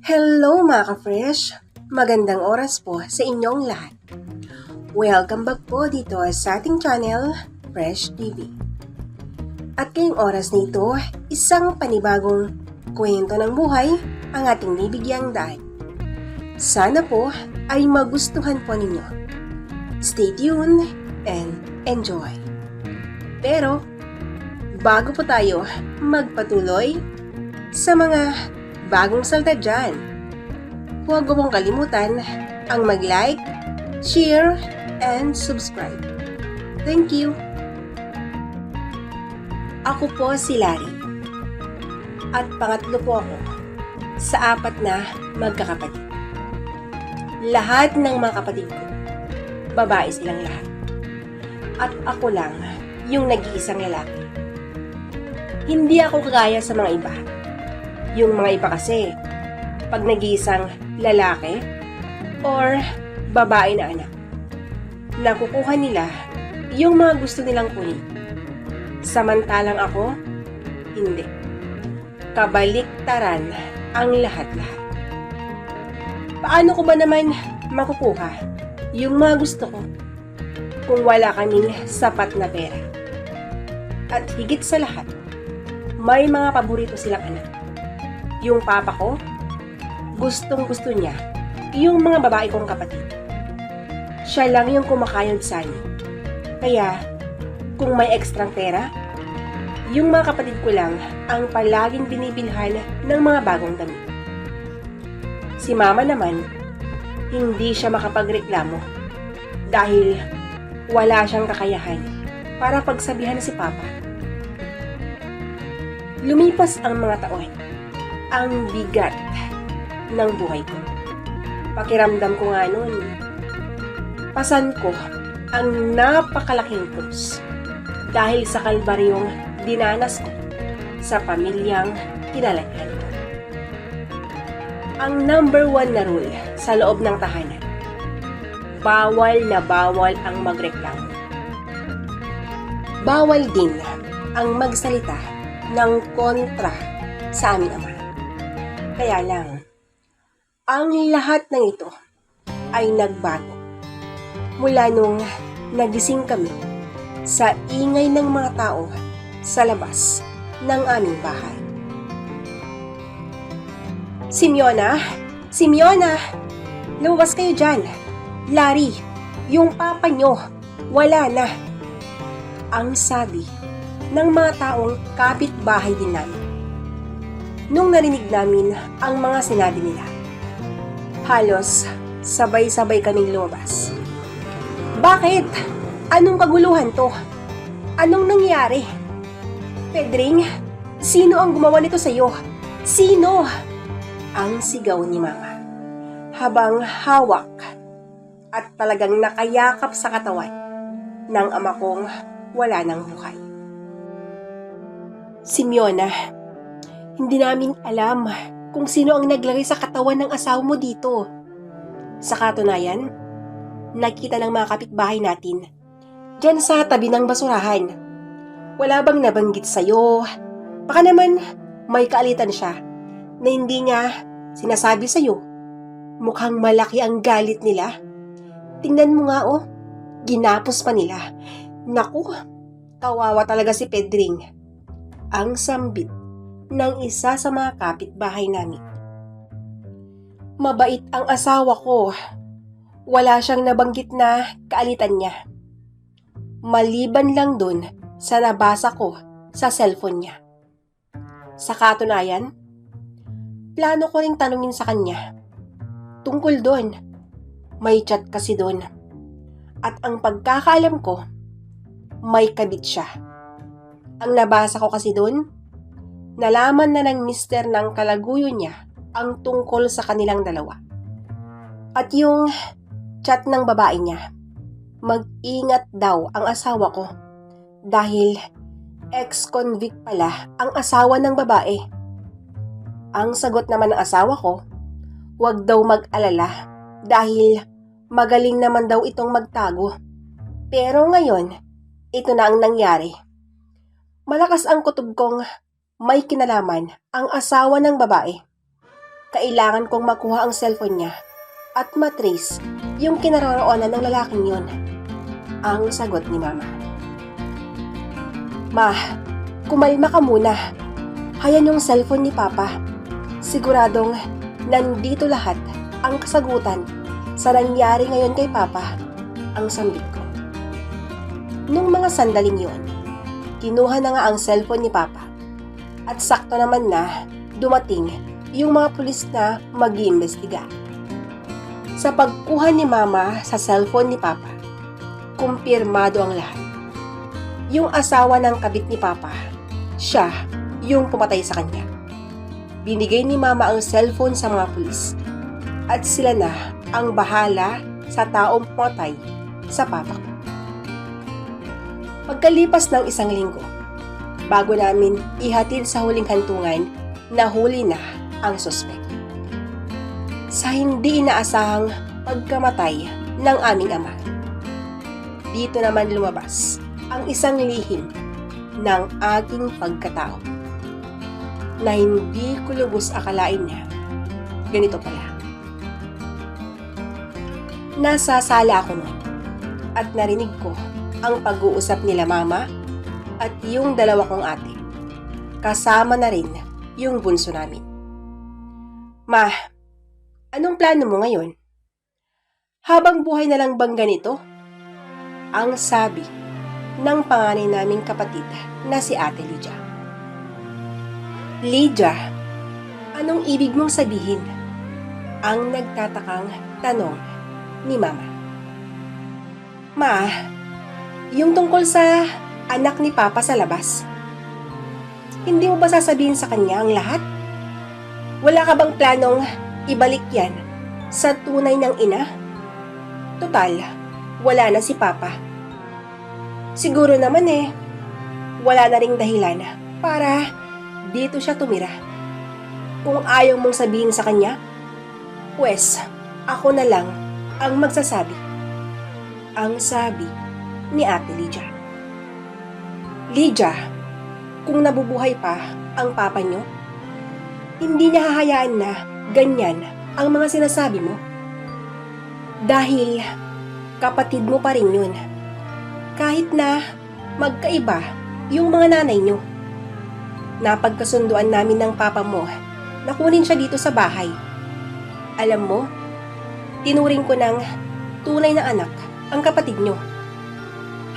Hello mga ka-fresh! Magandang oras po sa inyong lahat. Welcome back po dito sa ating channel, Fresh TV. At ngayong oras na ito, isang panibagong kwento ng buhay ang ating bibigyang daan. Sana po ay magustuhan po ninyo. Stay tuned and enjoy. Pero, bago po tayo magpatuloy sa mga bagong salta dyan, huwag mo pong kalimutan ang mag-like, share, and subscribe. Thank you! Ako po si Larry. At pangatlo po ako sa 4 na magkakapatid. Lahat ng mga kapatid ko, babae silang lahat. At ako lang yung nag-iisang lalaki. Hindi ako kagaya sa mga iba. Yung mga iba kasi, pag nag-iisang lalaki or babae na anak, nakukuha nila yung mga gusto nilang kunin. Samantalang ako, hindi. Kabaliktaran ang lahat-lahat. Paano ko ba naman makukuha yung mga gusto ko kung wala kaming sapat na pera? At higit sa lahat, may mga paborito silang anak. Yung papa ko, gustong-gusto niya yung mga babae kong kapatid. Siya lang yung kumakayod sa amin. Kaya, kung may ekstrang pera, yung mga kapatid ko lang ang palaging binibilhan ng mga bagong damit. Si mama naman, hindi siya makapagreklamo dahil wala siyang kakayahan para pagsabihan si papa. Lumipas ang mga taon. Ang bigat ng buhay ko. Pakiramdam ko nga noon, pasan ko ang napakalaking krus dahil sa kalbaryong dinanas ko sa pamilyang kinalakihan ko. Ang number 1 na rule sa loob ng tahanan, bawal na bawal ang magreklamo. Bawal din ang magsalita ng kontra sa aming ama. Kaya lang, ang lahat ng ito ay nagbago mula nung nagising kami sa ingay ng mga tao sa labas ng aming bahay. Simeona! Simeona! Lumabas kayo dyan! Larry, yung papa nyo, wala na! Ang sabi ng mga taong kapitbahay din namin. Nung narinig namin ang mga sinabi nila, halos sabay-sabay kaming lumabas. Bakit? Anong kaguluhan to? Anong nangyari? Pedring, sino ang gumawa nito sa'yo? Sino? Ang sigaw ni mama, habang hawak at talagang nakayakap sa katawan ng ama kong wala ng buhay. Simeona, hindi namin alam kung sino ang naglagay sa katawan ng asawa mo dito. Sa katunayan, nakita ng mga kapitbahay natin diyan sa tabi ng basurahan. Wala bang nabanggit sa'yo? Baka naman may kaalitan siya na hindi niya sinasabi sa'yo. Mukhang malaki ang galit nila. Tingnan mo nga ginapos pa nila. Naku, kawawa talaga si Pedring. Ang sambit ng isa sa mga kapitbahay namin. Mabait ang asawa ko. Wala siyang nabanggit na kaalitan niya. Maliban lang dun sa nabasa ko sa cellphone niya. Sa katunayan, plano ko ring tanungin sa kanya tungkol dun. May chat kasi dun. At ang pagkakaalam ko, may kabit siya. Ang nabasa ko kasi dun, nalaman na ng mister ng kalaguyo niya ang tungkol sa kanilang dalawa. At yung chat ng babae niya, mag-ingat daw ang asawa ko dahil ex-convict pala ang asawa ng babae. Ang sagot naman ng asawa ko, wag daw mag-alala dahil magaling naman daw itong magtago. Pero ngayon, ito na ang nangyari. Malakas ang kutob kong may kinalaman ang asawa ng babae. kailangan kong makuha ang cellphone niya at matrace yung kinaroroonan ng lalaking yon. Ang sagot ni Mama. Ma, kumalma ka muna. Hayan yung cellphone ni Papa. Siguradong nandito lahat ang kasagutan sa nangyari ngayon kay Papa, ang sambit ko. Nung mga sandaling yon, kinuha na nga ang cellphone ni Papa. At sakto naman na dumating yung mga pulis na mag-iimbestiga. Sa pagkuha ni Mama sa cellphone ni Papa, kumpirmado ang lahat. Yung asawa ng kabit ni Papa, siya yung pumatay sa kanya. Binigay ni Mama ang cellphone sa mga pulis at sila na ang bahala sa taong pumatay sa Papa ko. Pagkalipas ng 1 linggo, bago namin ihatid sa huling hantungan, nahuli na ang suspek. Sa hindi inaasahang pagkamatay ng aming ama, dito naman lumabas ang isang lihim ng aking pagkatao na hindi ko lubos akalain na ganito pala. Nasa sala ako noon at narinig ko ang pag-uusap nila Mama at yung dalawa kong ate. Kasama na rin yung bunso namin. Ma, anong plano mo ngayon? Habang buhay na lang bang ganito? Ang sabi ng panganay naming kapatid na si Ate Lydia. Lydia, anong ibig mong sabihin? Ang nagtatakang tanong ni Mama. Ma, yung tungkol sa anak ni Papa sa labas. Hindi mo ba sasabihin sa kanya ang lahat? Wala ka bang planong ibalik yan sa tunay ng ina? Total, wala na si Papa. Siguro naman wala na ring dahilan para dito siya tumira. Kung ayaw mong sabihin sa kanya, pues ako na lang ang magsasabi. Ang sabi ni Ate Lydia. Lydia, kung nabubuhay pa ang papa nyo, hindi niya hahayaan na ganyan ang mga sinasabi mo. Dahil kapatid mo pa rin yun. Kahit na magkaiba yung mga nanay nyo. Napagkasunduan namin ng papa mo na kunin siya dito sa bahay. Alam mo, tinuring ko ng tunay na anak ang kapatid nyo.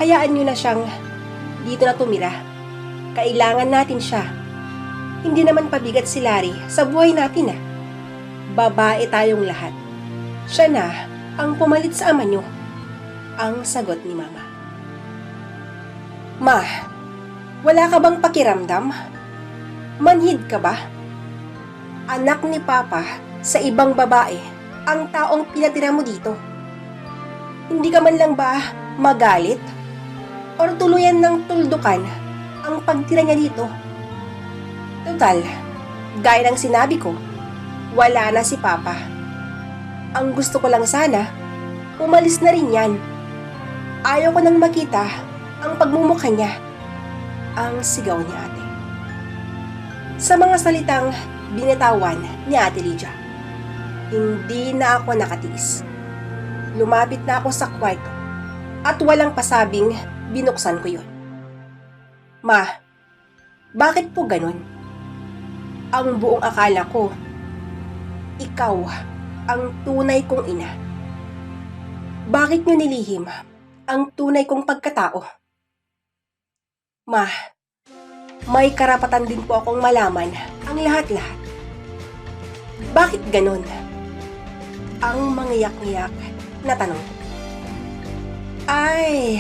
Hayaan nyo na siyang dito na tumira. Kailangan natin siya. Hindi naman pabigat si Larry sa buhay natin . Babae tayong lahat. Siya na ang pumalit sa ama nyo. Ang sagot ni Mama. Ma, wala ka bang pakiramdam? Manhid ka ba? Anak ni Papa sa ibang babae ang taong pinatira mo dito. Hindi ka man lang ba magalit? Or tuluyan ng tuldukan ang pagtira niya dito? Total, gaya ng sinabi ko, wala na si Papa. Ang gusto ko lang sana, umalis na rin yan. Ayaw ko nang makita ang pagmumukha niya. Ang sigaw ni ate. Sa mga salitang binitawan ni Ate Lydia, hindi na ako nakatiis. Lumapit na ako sa kwarto at walang pasabing binuksan ko yun. Ma, bakit po ganun? Ang buong akala ko, ikaw ang tunay kong ina. Bakit nyo nilihim ang tunay kong pagkatao? Ma, may karapatan din po akong malaman ang lahat-lahat. Bakit ganun? Ang mangiyak-ngiyak na tanong. Ay,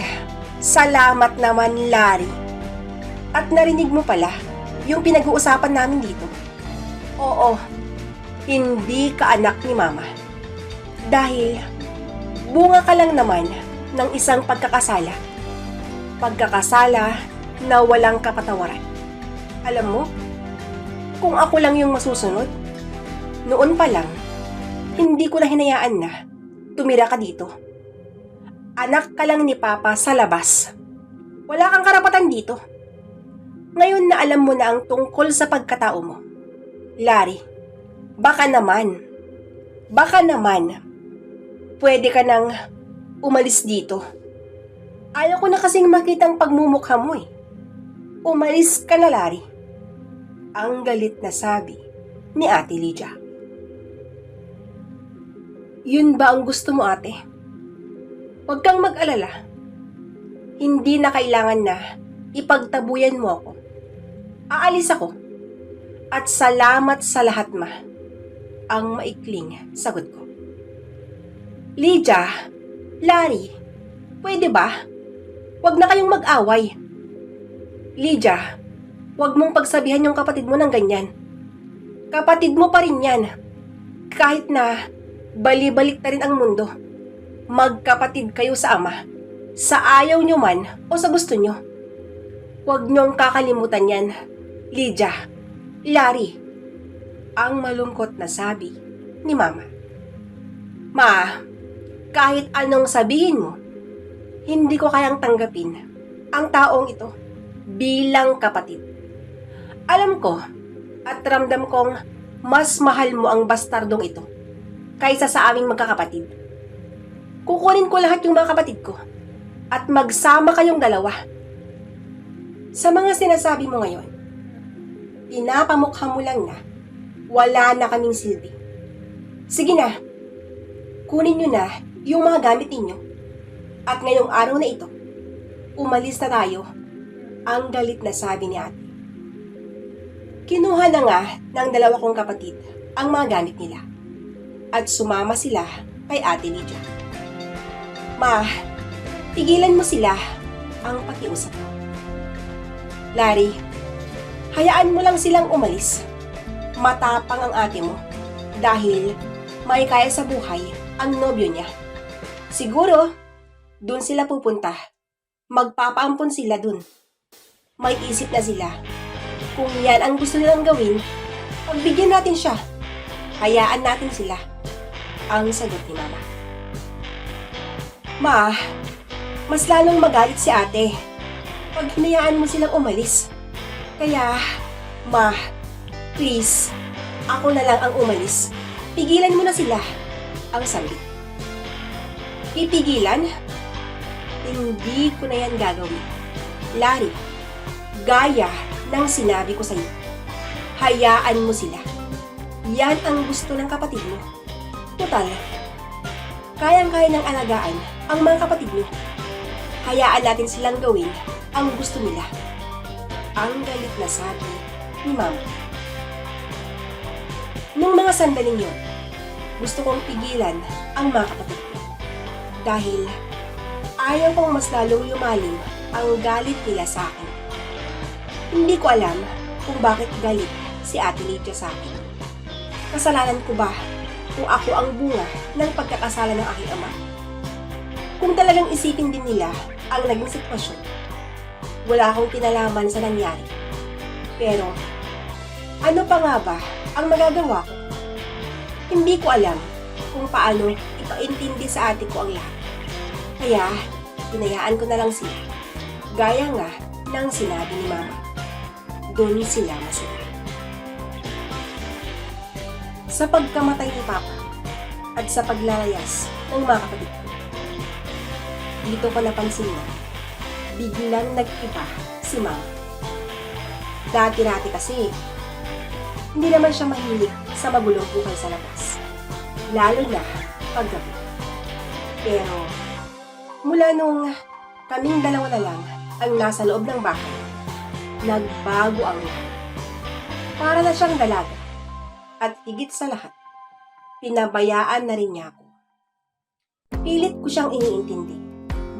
salamat naman, Larry. At narinig mo pala yung pinag-uusapan namin dito. Oo, hindi ka anak ni Mama. Dahil bunga ka lang naman ng isang pagkakasala. Pagkakasala na walang kapatawaran. Alam mo, kung ako lang yung masusunod, noon pa lang, hindi ko na hinayaan na tumira ka dito. Anak ka lang ni Papa sa labas. Wala kang karapatan dito. Ngayon na alam mo na ang tungkol sa pagkatao mo, Larry, Baka naman, pwede ka nang umalis dito. Ayaw ko na kasing makitang pagmumukha mo eh. Umalis ka na, Larry. Ang galit na sabi ni Ate Lydia. Yun ba ang gusto mo, ate? Huwag kang mag-alala. Hindi na kailangan na ipagtabuyan mo ako. Aalis ako. At salamat sa lahat, ma. Ang maikling sagot ko. Lydia, Larry, pwede ba? Huwag na kayong mag-away. Lydia, huwag mong pagsabihan yung kapatid mo ng ganyan. Kapatid mo pa rin yan. Kahit na bali-balik na rin ang mundo. Magkapatid kayo sa ama. Sa ayaw nyo man o sa gusto nyo. Huwag nyong kakalimutan yan. Lydia, Larry, ang malungkot na sabi ni Mama. Ma, kahit anong sabihin mo, hindi ko kayang tanggapin ang taong ito bilang kapatid. Alam ko at ramdam kong mas mahal mo ang bastardong ito kaysa sa aming magkakapatid. Kukunin ko lahat yung mga kapatid ko at magsama kayong dalawa. Sa mga sinasabi mo ngayon, pinapamukha mo lang na wala na kaming silbi. Sige na, kunin nyo na yung mga gamit ninyo. At ngayong araw na ito, umalis na tayo. Ang galit na sabi ni ate. Kinuha na nga ng dalawa kong kapatid ang mga gamit nila. At sumama sila kay Ate Lydia. Ma, tigilan mo sila ang pakiusap ko. Larry, hayaan mo lang silang umalis. Matapang ang ate mo dahil may kaya sa buhay ang nobyo niya. Siguro, dun sila pupunta. Magpapaampon sila dun. May isip na sila. Kung yan ang gusto nilang gawin, pagbigyan natin siya. Hayaan natin sila. Ang sagot ni Mama. Ma, mas lalong magalit si ate pag hinayaan mo silang umalis. Kaya, ma, please, ako na lang ang umalis. Pigilan mo na sila. Ang sabi. Pipigilan? Hindi ko na yan gagawin. Larry, gaya ng sinabi ko sa iyo. Hayaan mo sila. Yan ang gusto ng kapatid mo. Total, kayang-kaya ng alagaan ang mga kapatid mo. Hayaan natin silang gawin ang gusto nila. Ang galit na sabi ni Mama. Nung mga sandaling yun, gusto kong pigilan ang mga kapatid ko. Dahil ayaw kong mas lalong lumalim ang galit nila sa akin. Hindi ko alam kung bakit galit si Ate Lydia sa akin. Kasalanan ko ba kung ako ang bunga ng pagkakasala ng aking ama? Kung talagang isipin din nila ang naging sitwasyon, wala akong kinalaman sa nangyari. Pero, ano pa nga ba ang magagawa ko? Hindi ko alam kung paano ipaintindi sa ate ko ang lahat. Kaya, hinayaan ko na lang sila. Gaya nga ng sinabi ni Mama. Doon sila masaya. Sa pagkamatay ni Papa at sa paglalayas ng mga kapatid ko, dito ko napansin na biglang nag-iba si Mama. Dati-dati kasi, hindi naman siya mahilig sa magulong buhay sa labas, lalo na paggabi. Pero, mula nung kaming dalawa na lang ang nasa loob ng bahay, nagbago ang lahat. Para na siyang dalaga. At higit sa lahat, pinabayaan na rin niya ako. Pilit ko siyang iniintindi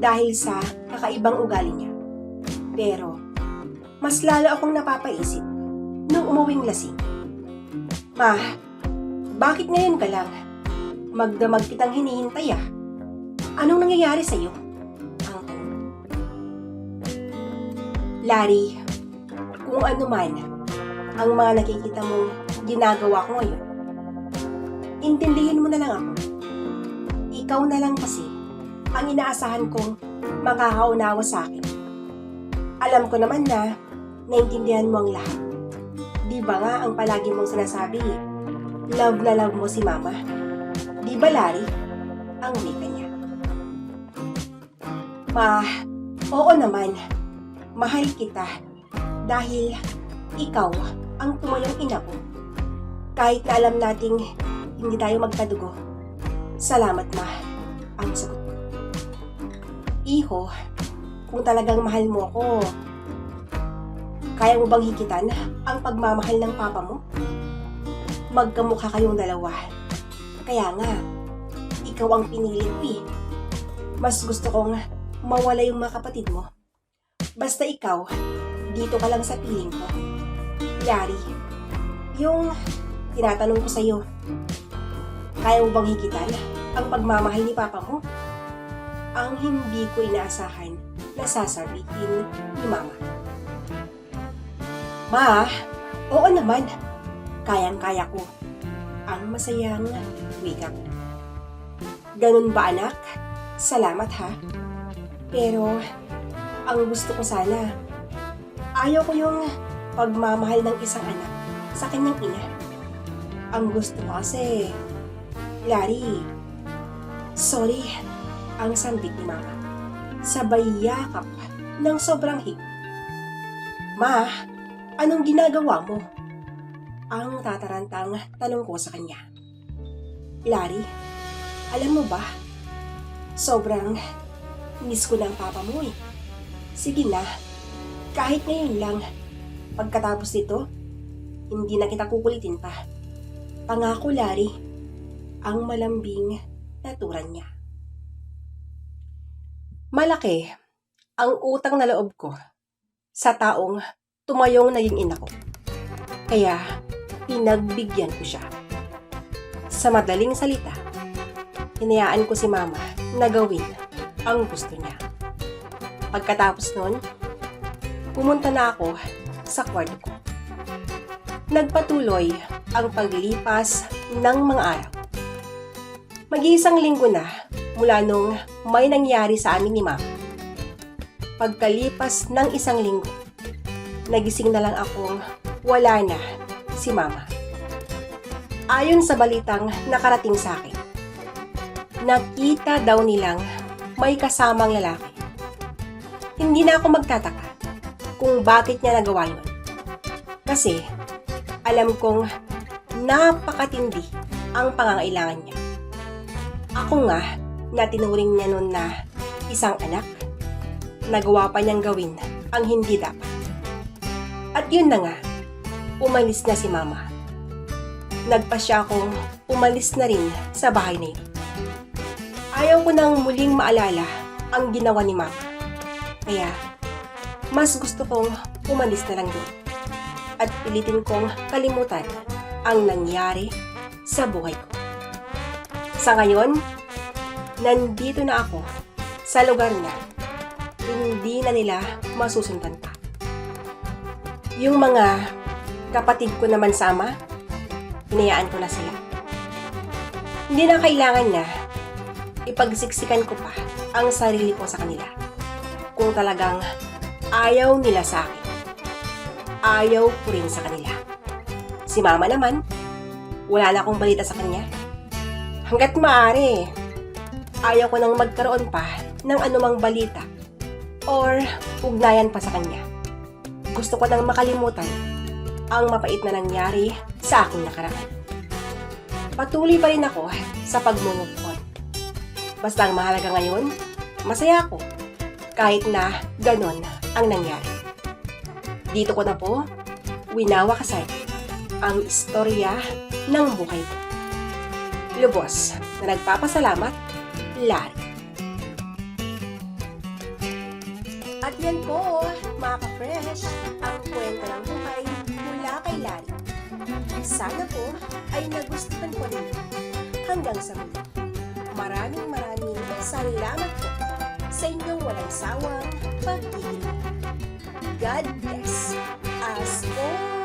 dahil sa kakaibang ugali niya. Pero, mas lalo akong napapaisip nung umuwing lasing. Ma, bakit ngayon ka lang? Magdamag kitang hinihintay ah. Anong nangyayari sa'yo? Ang tanong. Larry, kung ano man ang mga nakikita mong ginagawa ko ngayon, intindihin mo na lang ako. Ikaw na lang kasi ang inaasahan kong makakaunawa sa akin. Alam ko naman na naintindihan mo ang lahat. Di ba nga ang palagi mong sinasabi, Love na love mo si Mama. Di ba, Larry? Ang wika niya. Ma, oo naman. Mahal kita dahil ikaw ang tumayong ina ko. Kahit na alam nating hindi tayo magkadugo. Salamat, Ma. Ang sagot ko. Iho, kung talagang mahal mo ako, kaya mo bang higitan ang pagmamahal ng papa mo? Magkamukha kayong dalawa. Kaya nga, ikaw ang pinili ko eh. Mas gusto kong mawala yung mga kapatid mo. Basta ikaw, dito ka lang sa piling ko. Larry, yung tinatanong ko sa'yo, kaya mo bang higitan ang pagmamahal ni papa mo? Ang hindi ko inaasahan na sasabihin ni Mama. Ma, oo naman. Kayang-kaya ko. Ang masayang wika ko. Ganun ba, anak? Salamat ha. Pero, ang gusto ko sana, ayaw ko yung pagmamahal ng isang anak sa kanyang ina. Ang gusto ko kasi, Larry, sorry, ang sambit ni Mama. Sabay yakap ng sobrang higpit. Ma, anong ginagawa mo? Ang tatarantang tanong ko sa kanya. Larry, alam mo ba, sobrang miss ko ng papa mo eh. Sige na, kahit ngayon lang, pagkatapos nito, hindi na kita kukulitin pa. Pangako, Larry, ang malambing na turan niya. Malaki ang utang na loob ko sa taong tumayong naging ina ko. Kaya, pinagbigyan ko siya. Sa madaling salita, hinayaan ko si Mama na gawin ang gusto niya. Pagkatapos nun, pumunta na ako sa kwarto ko. Nagpatuloy ang paglipas ng mga araw. Mag-iisang linggo na mula nung may nangyari sa amin ni Mama. Pagkalipas ng isang linggo, nagising na lang akong wala na si Mama. Ayon sa balitang nakarating sa akin, nakita daw nilang may kasamang lalaki. Hindi na ako magtataka kung bakit niya nagawa yun. Kasi alam kong napakatindi ang pangangailangan niya. Ako nga na tinuring niya noon na isang anak, nagawa pa niyang gawin ang hindi dapat. At yun na nga, umalis na si Mama. Nagpasya akong umalis na rin sa bahay na yun. Ayaw ko nang muling maalala ang ginawa ni Mama. Kaya, mas gusto kong umalis na lang doon. At pilitin kong kalimutan ang nangyari sa buhay ko. Sa ngayon, nandito na ako sa lugar na hindi na nila masusundan pa. Yung mga kapatid ko naman sama, hinayaan ko na sila. Hindi na kailangan na ipagsiksikan ko pa ang sarili ko sa kanila. Kung talagang ayaw nila sa akin, ayaw ko rin sa kanila. Si Mama naman, wala na akong balita sa kanya. Hanggat maaari, ayaw ko nang magkaroon pa ng anumang balita or ugnayan pa sa kanya. Gusto ko nang makalimutan ang mapait na nangyari sa aking nakaraan. Patuloy pa rin ako sa pag-move on. Basta ang mahalaga ngayon, masaya ako kahit na ganon ang nangyari. Dito ko na po winawakasan ang istorya ng buhay ko. Lubos na nagpapasalamat, Larry. At yan po, mga ka-fresh, ang kwento ng buhay mula kay Larry. Sana po ay nagustuhan po rin hanggang sa muli. Maraming salamat po sa inyong walang sawang pag-ibig. God bless us all.